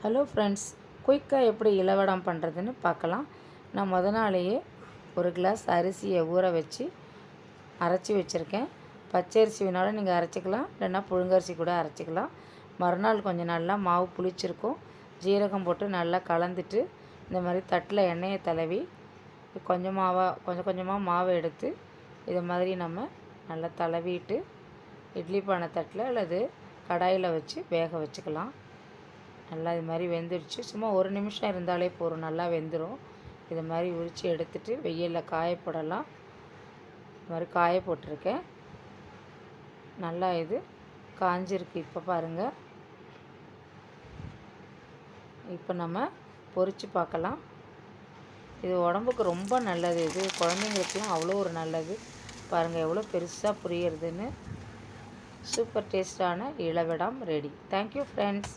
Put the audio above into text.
Hello friends, குயிக்காக எப்படி இளவடம் பண்ணுறதுன்னு பார்க்கலாம். நான் நாளையே ஒரு கிளாஸ் அரிசியை ஊற வச்சு அரைச்சி வச்சுருக்கேன். பச்சரிசி வேணாலும் நீங்கள் அரைச்சிக்கலாம், இல்லைன்னா புழுங்கரிசி கூட அரைச்சிக்கலாம். மறுநாள் கொஞ்சம் நல்லா மாவு புளிச்சிருக்கும். ஜீரகம் போட்டு நல்லா கலந்துட்டு இந்த மாதிரி தட்டில் எண்ணெயை தடவி கொஞ்சம் கொஞ்சமாக மாவை எடுத்து இதை மாதிரி நம்ம நல்லா தடவிட்டு இட்லி பானை தட்டில் அல்லது கடாயில் வச்சு வேக வச்சுக்கலாம். நல்லா இது மாதிரி வெந்துடுச்சு. சும்மா ஒரு நிமிஷம் இருந்தாலே போதும், நல்லா வெந்துடும். இது மாதிரி உரித்து எடுத்துகிட்டு வெயிலில் காய போடலாம். இது மாதிரி காய போட்டிருக்கேன். நல்லா இது காஞ்சிருக்கு. இப்போ பாருங்கள், இப்போ நம்ம பொரித்து பார்க்கலாம். இது உடம்புக்கு ரொம்ப நல்லது. இது குழந்தைங்களுக்குலாம் அவ்வளோ ஒரு நல்லது. பாருங்கள் எவ்வளோ பெருசாக புரியுறதுன்னு. சூப்பர் டேஸ்டான இளவடம் ரெடி. Thank you friends.